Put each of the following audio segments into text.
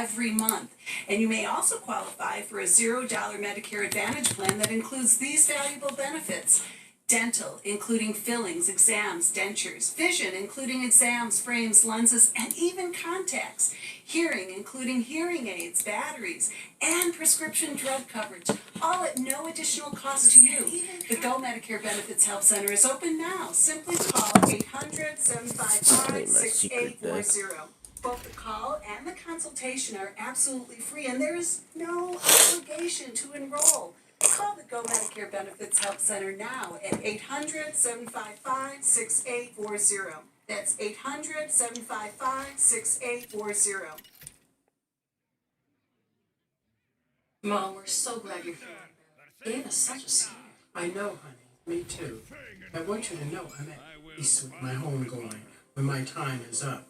every month. And you may also qualify for a $0 Medicare Advantage plan that includes these valuable benefits. Dental, including fillings, exams, dentures. Vision, including exams, frames, lenses, and even contacts. Hearing, including hearing aids, batteries, and prescription drug coverage, all at no additional cost to you. The Go Medicare Benefits Help Center is open now. Simply call 800-755-6840. Both the call and the consultation are absolutely free, and there is no obligation to enroll. Call the Go Medicare Benefits Help Center now at 800-755-6840. That's 800-755-6840. Mom, we're so glad you're feeling better. Gave us such a scare. I know, honey. Me too. I want you to know I'm at peace with my homegoing when my time is up.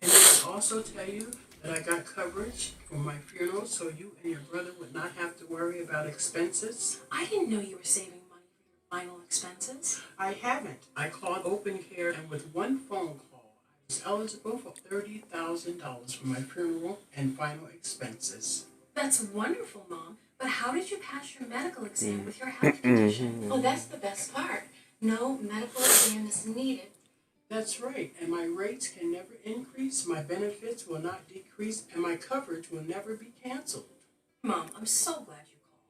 And I can also tell you that I got coverage for my funeral so you and your brother would not have to worry about expenses. I didn't know you were saving money for your final expenses. I haven't. I called Open Care, and with one phone call, I was eligible for $30,000 for my funeral and final expenses. That's wonderful, Mom. But how did you pass your medical exam with your health condition? Oh, that's the best part. No medical exam is needed. That's right, and my rates can never increase, my benefits will not decrease, and my coverage will never be canceled. Mom, I'm so glad you called.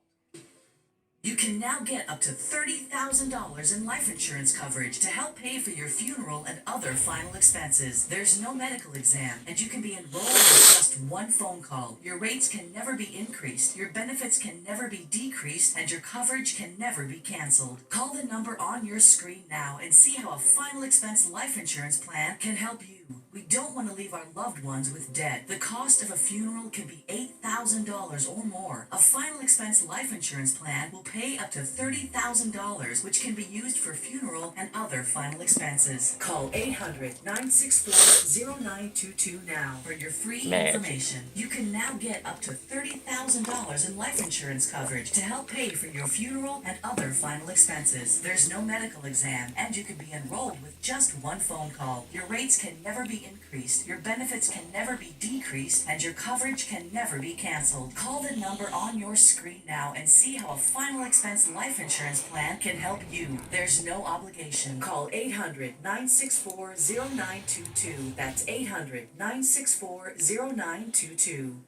You can now get up to $30,000 in life insurance coverage to help pay for your funeral and other final expenses. There's no medical exam, and you can be enrolled with just one phone call. Your rates can never be increased, your benefits can never be decreased, and your coverage can never be canceled. Call the number on your screen now and see how a final expense life insurance plan can help you. We don't want to leave our loved ones with debt. The cost of a funeral can be $8,000 or more. A final expense life insurance plan will pay up to $30,000, which can be used for funeral and other final expenses. Call 800-964-0922 now for your free information. You can now get up to $30,000 in life insurance coverage to help pay for your funeral and other final expenses. There's no medical exam, and you can be enrolled with just one phone call. Your rates can never be increased, your benefits can never be decreased, and your coverage can never be canceled. Call the number on your screen now and see how a final expense life insurance plan can help you. There's no obligation. Call 800-964-0922. That's 800-964-0922.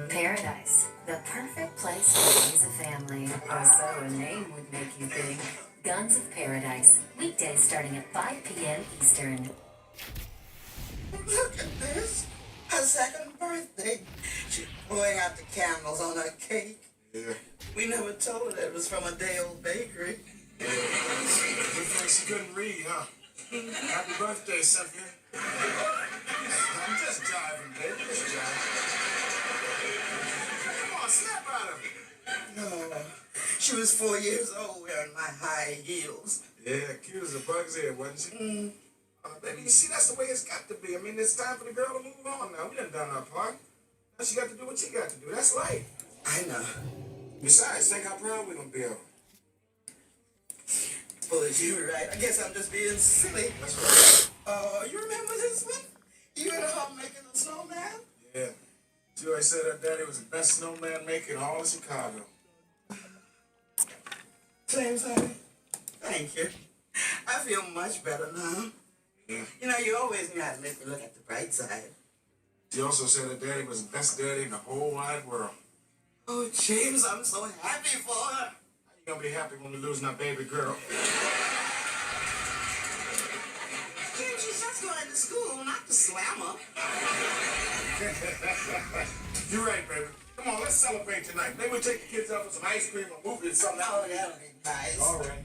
Paradise, the perfect place to raise a family, or so a name would make you think. Guns of Paradise, weekdays starting at 5 p.m. Eastern. Look at this. Her second birthday. She's pouring out the candles on her cake. Yeah. We never told her that it was from a day-old bakery. Yeah. Looks like she couldn't read, huh? Happy birthday, Cynthia. I'm just jiving, baby. Just jiving. Come on, snap out of it. No. She was 4 years old wearing my high heels. Yeah, cute as a bug's head, wasn't she? Baby, you see, that's the way it's got to be. I mean, it's time for the girl to move on now. We done done our part. Now she got to do what she got to do. That's life. I know. Besides, think how proud we're going to be of her. Well, you're right. I guess I'm just being silly. That's right. You remember this one? You and her making a snowman? Yeah. She always said her daddy was the best snowman maker in all of Chicago. James, honey, thank you. I feel much better now. Yeah. You know, you always got to make me look at the bright side. She also said her daddy was the best daddy in the whole wide world. Oh, James, I'm so happy for her. How you gonna be happy when we losing our baby girl? James, she's just going to school, not to slam her. You're right, baby. Come on, let's celebrate tonight. Maybe we'll take the kids out for some ice cream or movie or something. Oh, that'll be nice. All right.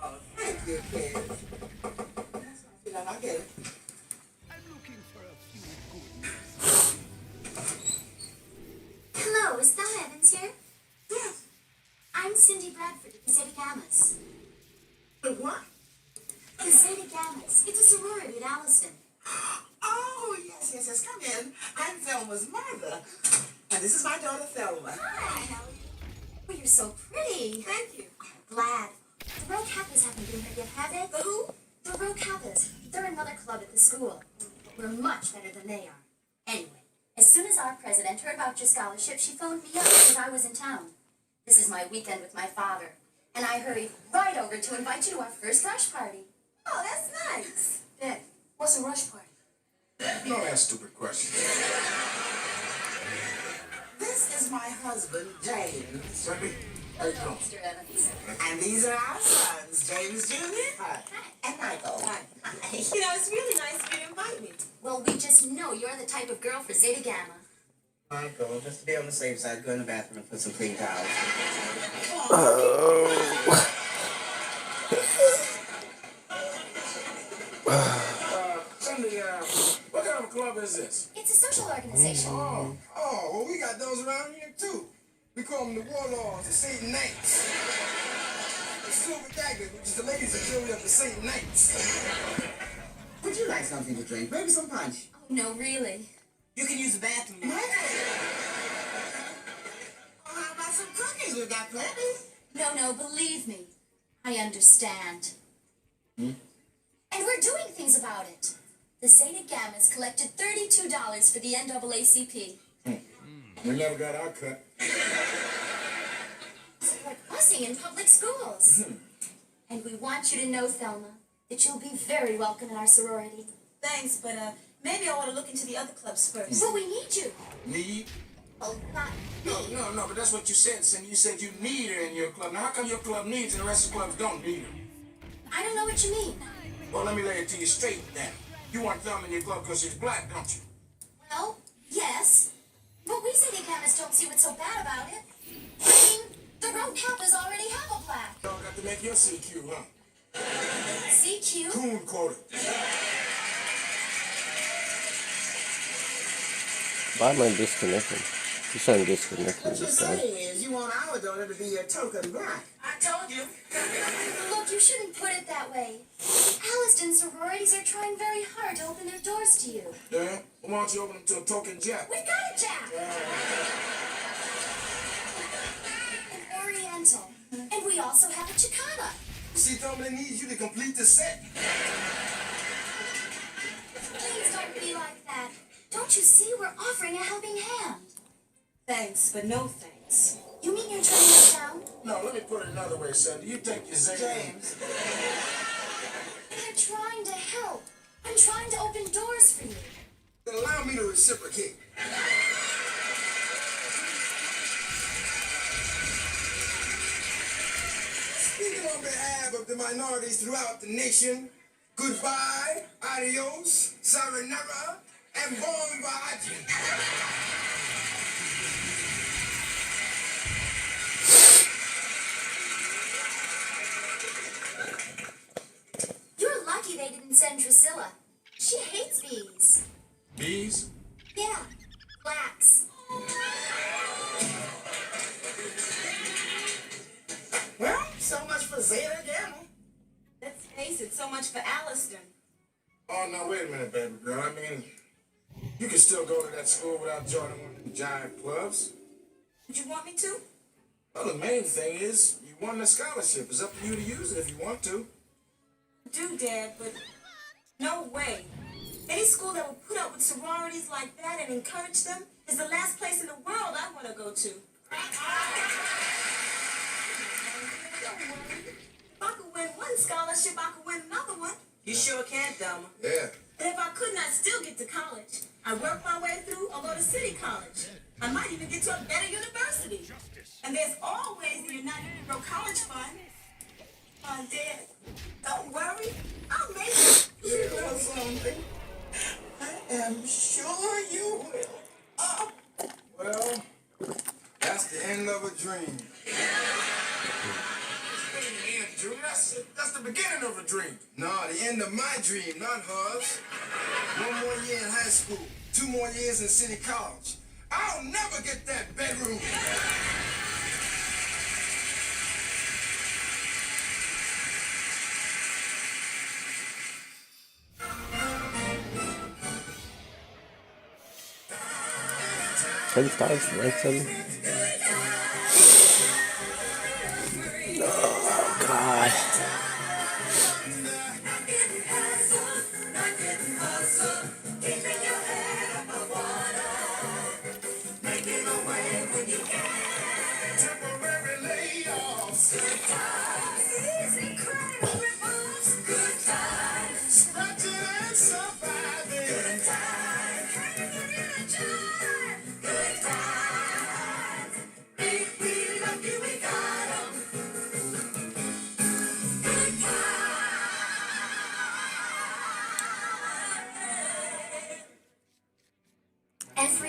Oh, thank you, kid. That's how I get it. I'm looking for a few good. Hello, is Bella Evans here? Yes. I'm Cindy Bradford at the Zeta Gammas. The what? The Zeta Gammas. It's a sorority at Alliston. Oh, yes. Come in. I'm Thelma's mother. And this is my daughter, Thelma. Hi, how are you? Oh, you're so pretty. Thank you. Glad. The Row Kappas haven't been here yet, have they? The who? The Row Kappas. They're another club at the school. We're much better than they are. Anyway, as soon as our president heard about your scholarship, she phoned me up because I was in town. This is my weekend with my father, and I hurried right over to invite you to our first rush party. Oh, that's nice. Dad, what's a rush party? Don't ask stupid questions. This is my husband, James. Sandy, how you doing? Mr. Evans. And these are our sons, James Jr. Hi. and Michael. You know, it's really nice of you to invite me. Well, we just know you're the type of girl for Zeta Gamma. Michael, just to be on the safe side, go in the bathroom and put some clean towels. Sandy, what kind of club is this? It's a social organization. Oh, well, we got those around here, too. We call them the Warlords, the Satan Knights. The Silver Daggers, which is the ladies auxiliary of the Satan Knights. Would you like something to drink? Maybe some punch. Oh, no, really. You can use the bathroom now. Well, how about some cookies? We've got plenty. No, believe me. I understand. And we're doing things about it. The Zeta Gammas collected $32 for the NAACP. We never got our cut. We're busing in public schools. And we want you to know, Thelma, that you'll be very welcome in our sorority. Thanks, but maybe I want to look into the other clubs first. But we need you. Need? Oh, not No, but that's what you said, Cindy. You said you need her in your club. Now, how come your club needs and the rest of the clubs don't need her? I don't know what you mean. Well, let me lay it to you straight then. You want Thelma in your club because she's black, don't you? Well, yes. But we Zeta Gammas don't see what's so bad about it. I mean, the Rho Kappas already have a plaque. Y'all got to make your CQ, huh? CQ? Coon quota. Why am I disconnecting? You sound disconnected. What you're saying is you want our daughter to be a token black. I told you. Look, you shouldn't put it that way. Alliston sororities are trying very hard to open their doors to you. Yeah? Why don't you open them to a token Jack? We've got a Jack! An Oriental. And we also have a Chicana. You see, Thelma needs you to complete the set. Please don't be like that. Don't you see we're offering a helping hand? Thanks, but no thanks. You mean you're turning us down? No, let me put it another way, Sandy. You take your Zeta. James. They're trying to help. I'm trying to open doors for you. Then allow me to reciprocate. Speaking on behalf of the minorities throughout the nation, goodbye, adios, sayonara, and bon voyage. You're lucky they didn't send Drusilla. She hates bees. Bees? Yeah, blacks. Well, so much for Zeta Gamma. Let's face it, so much for Alliston. Oh, no, wait a minute, baby girl. I mean, you can still go to that school without joining one of the giant clubs. Would you want me to? Well, the main thing is you won the scholarship. It's up to you to use it if you want to. Do, Dad, but no way. Any school that will put up with sororities like that and encourage them is the last place in the world I want to go to. If I could win one scholarship, I could win another one. You sure can, Thelma. Yeah. And if I couldn't, I'd still get to college. I work my way through or go to city college. I might even get to a better university. And there's always the United Negro College Fund. Dad, don't worry. I'll make it. You know something? I am sure you will. Oh. Well, that's the end of a dream. That's the beginning of a dream. No, the end of my dream, not hers. One more year in high school, 2 more years in city college. I'll never get that bedroom. Ten stars for that seven. Oh God. Not getting hustle, not getting hustle. Every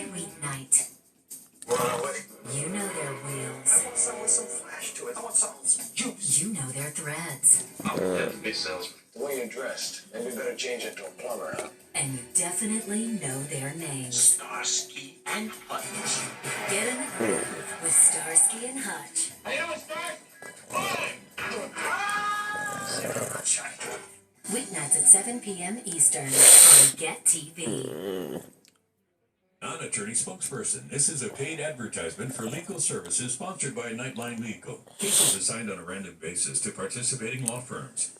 weeknight, you know their wheels. I want something with some flash to it. I want something with some juice. You know their threads. I'm a big salesman. The way you're dressed, maybe better change it to a plumber, huh? And you definitely know their names. Starsky and Hutch. Get in the groove with Starsky and Hutch. How you doing, Stark? Fine. Weeknights at 7 p.m. Eastern on Get TV. Non-attorney spokesperson. This is a paid advertisement for legal services sponsored by Nightline Legal. Cases assigned on a random basis to participating law firms.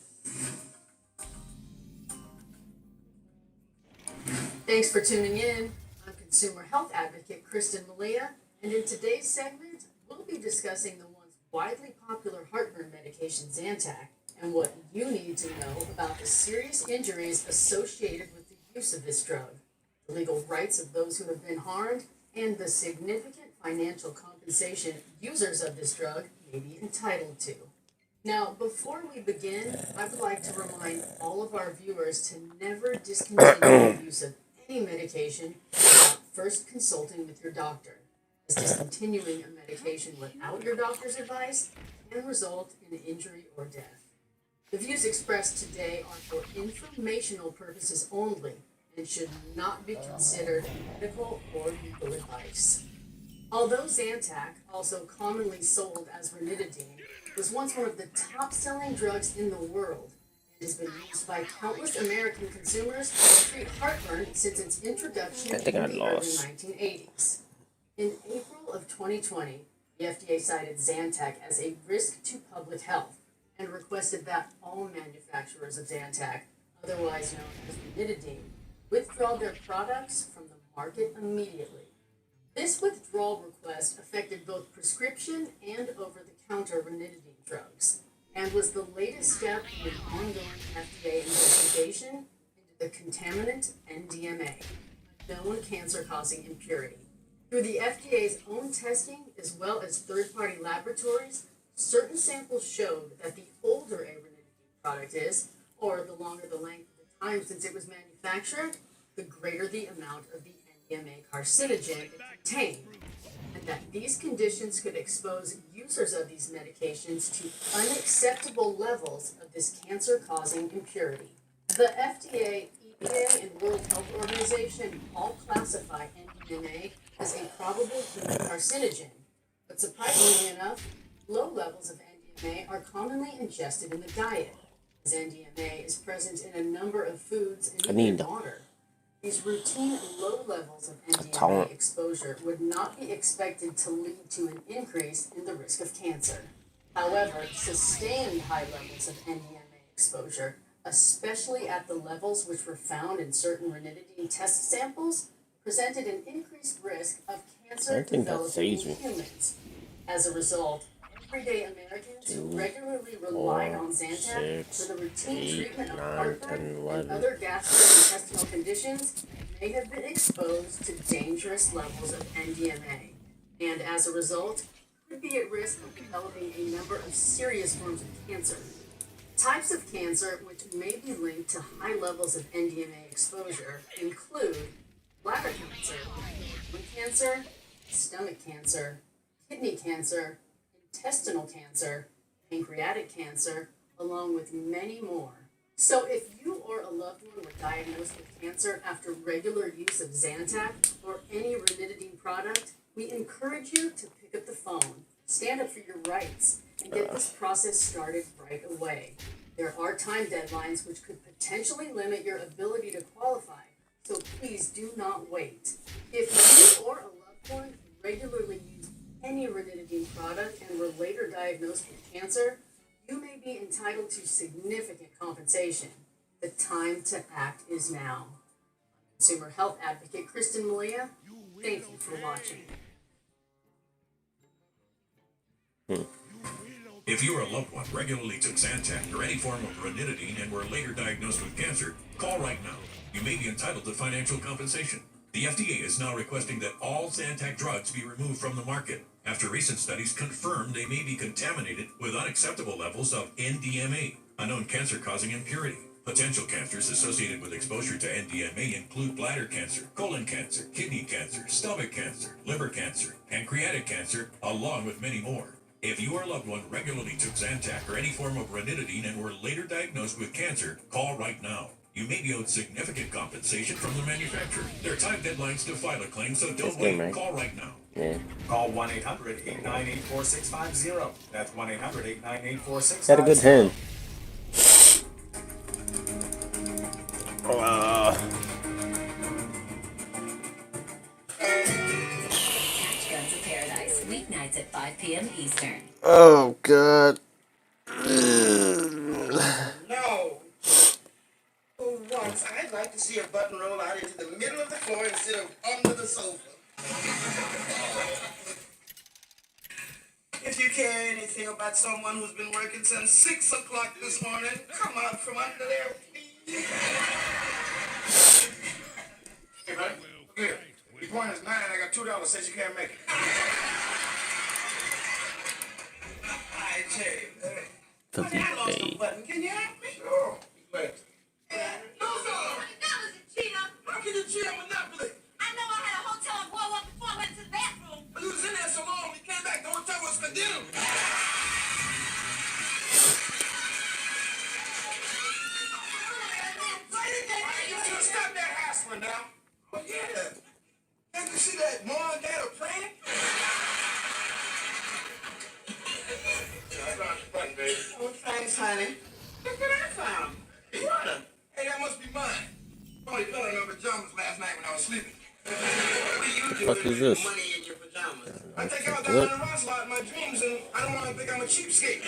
Thanks for tuning in. I'm consumer health advocate Kristen Malia, and in today's segment, we'll be discussing the once widely popular heartburn medication Zantac and what you need to know about the serious injuries associated with the use of this drug, the legal rights of those who have been harmed, and the significant financial compensation users of this drug may be entitled to. Now, before we begin, I would like to remind all of our viewers to never discontinue the use of any medication without first consulting with your doctor, as discontinuing a medication without your doctor's advice can result in injury or death. The views expressed today are for informational purposes only and should not be considered medical or legal advice. Although Zantac, also commonly sold as ranitidine, was once one of the top-selling drugs in the world and has been used by countless American consumers to treat heartburn since its introduction in the early 1980s. In April of 2020, the FDA cited Zantac as a risk to public health and requested that all manufacturers of Zantac, otherwise known as ranitidine, withdraw their products from the market immediately. This withdrawal request affected both prescription and over-the-counter ranitidine drugs, and was the latest step in an ongoing FDA investigation into the contaminant NDMA, a known cancer-causing impurity. Through the FDA's own testing, as well as third-party laboratories, certain samples showed that the older a ranitidine product is, or the longer the length of the time since it was manufactured, the greater the amount of the NDMA carcinogen it contained, and that these conditions could expose users of these medications to unacceptable levels of this cancer-causing impurity. The FDA, EPA, and World Health Organization all classify NDMA as a probable human carcinogen, but surprisingly enough, low levels of NDMA are commonly ingested in the diet, as NDMA is present in a number of foods and even water. These routine low levels of NDMA exposure would not be expected to lead to an increase in the risk of cancer. However, sustained high levels of NDMA exposure, especially at the levels which were found in certain ranitidine test samples, presented an increased risk of cancer developing in humans. As a result, everyday Americans who regularly relied on Zantac for the routine treatment of heartburn and other gastrointestinal conditions may have been exposed to dangerous levels of NDMA, and as a result, could be at risk of developing a number of serious forms of cancer. Types of cancer which may be linked to high levels of NDMA exposure include bladder cancer, lung cancer, stomach cancer, kidney cancer, intestinal cancer, pancreatic cancer, along with many more. So if you or a loved one were diagnosed with cancer after regular use of Zantac or any ranitidine product, we encourage you to pick up the phone, stand up for your rights, and get this process started right away. There are time deadlines which could potentially limit your ability to qualify, so please do not wait. If you or a loved one regularly use any ranitidine product and were later diagnosed with cancer, you may be entitled to significant compensation. The time to act is now. Consumer health advocate Kristen Malia, thank you for watching. If you or a loved one regularly took Zantac or any form of ranitidine and were later diagnosed with cancer, call right now. You may be entitled to financial compensation. The FDA is now requesting that all Zantac drugs be removed from the market after recent studies confirm they may be contaminated with unacceptable levels of NDMA, a known cancer-causing impurity. Potential cancers associated with exposure to NDMA include bladder cancer, colon cancer, kidney cancer, stomach cancer, liver cancer, pancreatic cancer, along with many more. If you or a loved one regularly took Zantac or any form of ranitidine and were later diagnosed with cancer, call right now. You may be owed significant compensation from the manufacturer. There are time deadlines to file a claim, so don't wait. Right? Call right now. Yeah. Call 1-800-898-4650. That's 1-800-898-4650. Had a good hand. Catch Guns of Paradise weeknights at 5 p.m. Eastern. Oh God. No. For once, I'd like to see a button roll out into the middle of the floor instead of under the sofa. If you care anything about someone who's been working since 6 o'clock this morning, come out from under there, please. Hey, buddy, look here. Your point is 9, I got $2, says you can't make it. I tell you, For honey, I lost a button. Can you help me? Sure. Wait. No, sir. That was a cheater. How can you cheat on Monopoly? I know I had a hotel and blow up before I went to the bathroom. But you was in there so long, we came back, the hotel was condemned. Stop that hassling now. Oh, yeah. Can't you see that mom and dad are praying? I found the button, baby. Oh, thanks, honey. Look what I found. Water. Hey, that must be mine. I only fell in my pajamas last night when I was sleeping. What do you do Fuck is this? money in your pajamas? I think I was down in Rosslot in my dreams, and I don't want to think I'm a cheapskate.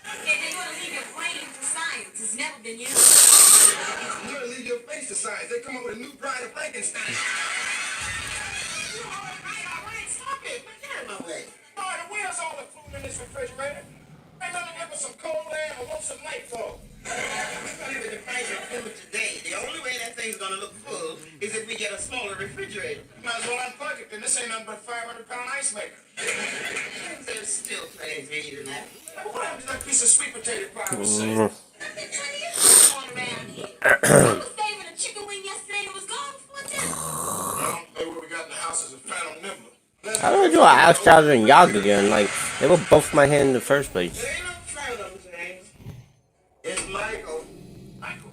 Okay, then you want to leave your brain for science. It's never been used. You want to leave your face to science. They come up with a new bride of Frankenstein. All right, stop it. Get out of my way. All right, where's all the food in this refrigerator? Ain't nothing left but some cold air and want some nightfall. Even the price of food today, the only way that thing's gonna look full is if we get a smaller refrigerator. Might as well unplug it, then this ain't nothing but a 500-pound ice maker. There's still plenty to eat in that. What happened to that piece of sweet potato pie I was saying? I was saving a chicken wing yesterday and it was gone before dinner. Well, maybe what we got in the house is a phantom nibbler. How do I do an ass charger and Yog again? Like, they were both my hand in the first place. There ain't no phantom, James. It's Michael. Michael.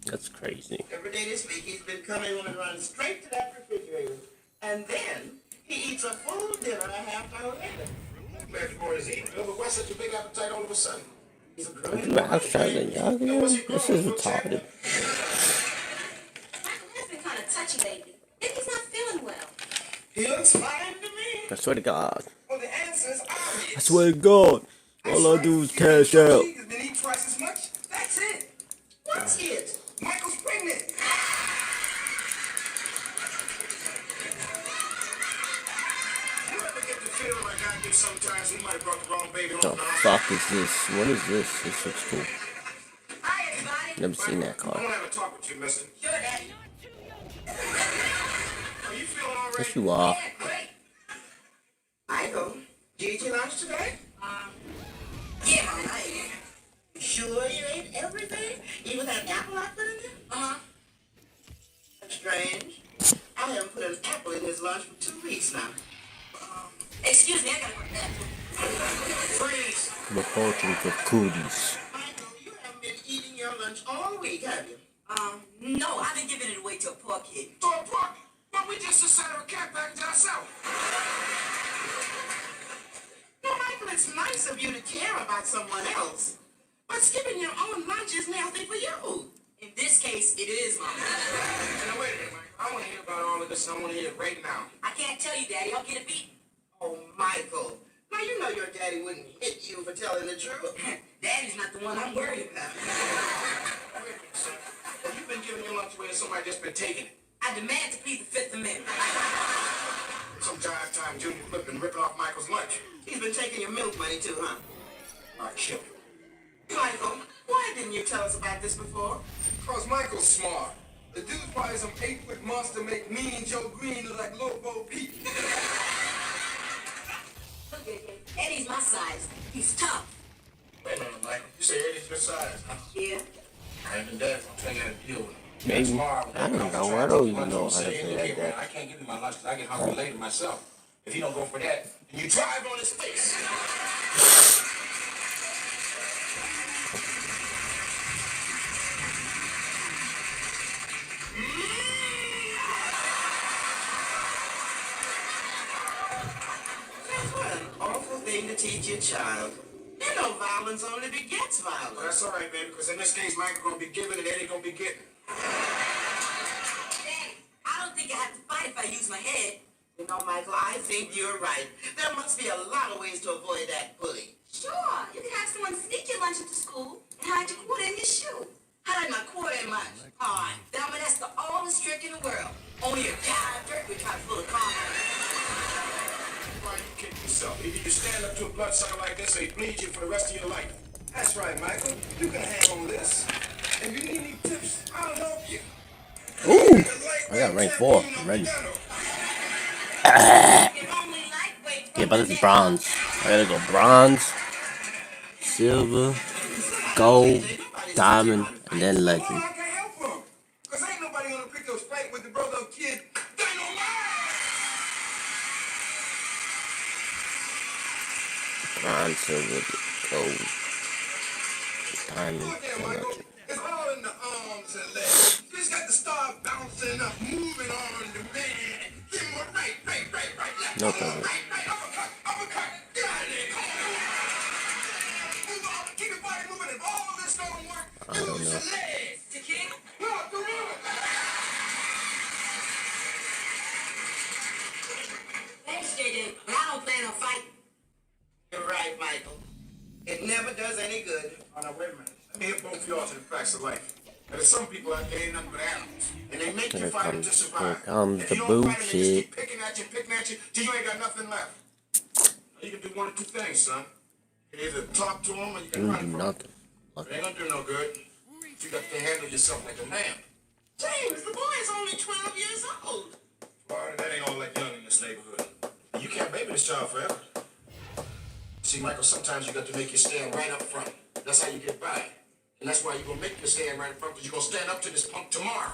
That's crazy. Every day this week he's been coming home and running straight to that refrigerator. And then he eats a full dinner a half hour later. Glad for his eating. But why such a big appetite all of a sudden? He's a I growing do an ass charger and Yog again? This is retarded. Michael has been kind of touchy lately. Maybe he's not feeling well. He looks fine to me. I swear to God. Well, the answer is obvious. I swear to God. All I do is cash out. He's been eating twice as much. That's it. What's it? Michael's pregnant. You ever get the feeling like I do sometimes? We might have brought the wrong baby home. The fuck is this? What is this? This looks cool. Hi, everybody. Never seen that I car. want to have a talk with you, mister. Sure, Daddy. Are you feeling all right? Yes, you are. Yeah, great. Michael, did you eat your lunch today? Yeah, Mom, I ate it. You sure you ate everything? Even that apple I put in there? Uh-huh. That's strange. I haven't put an apple in his lunch for 2 weeks now. Excuse me, I gotta go to the bathroom. Freeze! Reporting for cooties. Michael, you haven't been eating your lunch all week, have you? No, I've been giving it away to a poor kid. To a park? But we just decided to cat back to ourselves. No, Michael, it's nice of you to care about someone else. But skipping your own lunch is healthy for you. In this case, it is, Mom. Now, wait a minute, Mike. I want to hear about all of this, and I want to hear it right now. I can't tell you, Daddy. I'll get a beat. Oh, Michael. Now, you know your daddy wouldn't hit you for telling the truth. Daddy's not the one I'm worried about. Wait a minute, son. Have you been giving your lunch away and somebody just been taking it? I demand to plead the Fifth Amendment. Some jive time Junior flipping, ripping off Michael's lunch. He's been taking your milk money too, huh? My chip. Michael, why didn't you tell us about this before? Because Michael's smart. The dude's probably some 8-foot monster make me and Joe Green look like Little Bo Peep. Look at him. Eddie's my size. He's tough. Wait a minute, Michael. You say Eddie's your size, huh? Yeah. I ain't been dead. I'm trying to deal with him. Maybe. Tomorrow, I don't know. I don't even know how to say play like that. I can't give him my lunch because I get hungry later myself. If he don't go for that, then you drive on his face. What an awful thing to teach your child. You know violence only begets violence. Well, that's all right, baby, because in this case, Michael's going to be giving and Eddie going to be getting. Daddy, I don't think I have to fight if I use my head. You know, Michael, I think you're right. There must be a lot of ways to avoid that bully. Sure, you can have someone sneak your lunch into school and hide your quarter in your shoe. Hide my quarter in my... Alright, Thelma, that's the oldest trick in the world. Only a guy jerk would try to pull a con. Why you kidding yourself? Either you stand up to a blood sucker like this or he bleeds you for the rest of your life. That's right, Michael. You can handle this. If you need any tips, I'll help you. Ooh! I got rank 4. I'm ready. Yeah, but this is bronze. I gotta go bronze, silver, gold, diamond, and then legend. I can't help him. Because ain't nobody gonna pick those fight with the brother of kid. Bronze, silver, gold, diamond, and legend. It's all in the arms and legs. You just got to start bouncing up, moving on the man. Give him a right, left. No problem. Right, uppercut. Get out of there. Come on. Move on. Keep your body moving. If all of this don't work, I don't use know. your legs. To kick. No, to run. Thanks, JJ, but I don't plan on fighting. You're right, Michael. It never does any good. Oh, now, wait a minute. Let me hit both of y'all to the facts of life. There's some people out there ain't nothing but animals. And they make you Here fight them to comes survive. the If you don't fight them, they just bullshit. keep picking at you, till you ain't got nothing left. You can do one of two things, son. You can either talk to them or you can You run do from them. nothing. It ain't gonna do no good. You got to handle yourself like a man. James, the boy is only 12 years old. Florida, that ain't all that young in this neighborhood. You can't baby this child forever. See, Michael, sometimes you got to make you stand right up front. That's how you get by. And that's why you're going to make you stand right up front, because you're going to stand up to this punk tomorrow.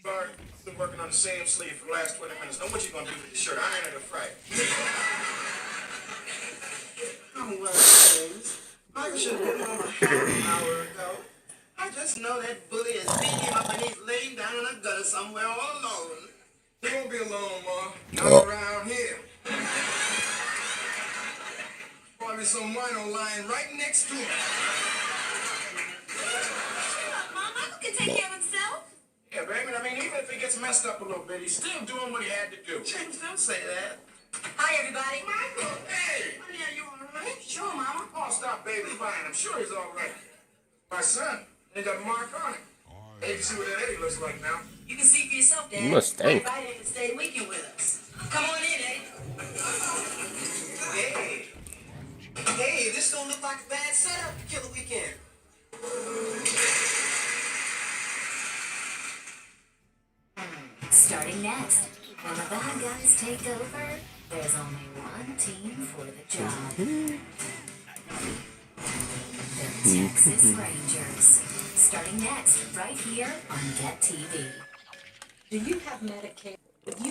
Sorry, been working on the same sleeve for the last 20 minutes. Know what you're going to do with the shirt. I ain't at a fight. Oh, well, James. Michael should have been home a half an hour ago. I just know that bully is beating him up and he's laying down in a gutter somewhere all alone. He won't be alone, Ma. Not Oh. around here. Probably some wino lying right next to him. Mom, Michael can take care of himself. Yeah, baby, I mean, even if he gets messed up a little bit, he's still doing what he had to do. James, don't say that. Hi, everybody. Michael! Hey! Honey, are you all right? Sure, Mama. Oh, stop, baby. Fine. I'm sure he's all right. My son, they got a mark on him. Hey, you see what that Eddie looks like now? You can see for yourself, Dad. You must stink. I invited him to stay the weekend with us. Come on in, Eddie. Hey. Hey, this don't look like a bad setup to kill a weekend. Starting next, when the bad guys take over, there's only one team for the job. The Texas Rangers. Starting next, right here on Get TV. Do you have Medicaid?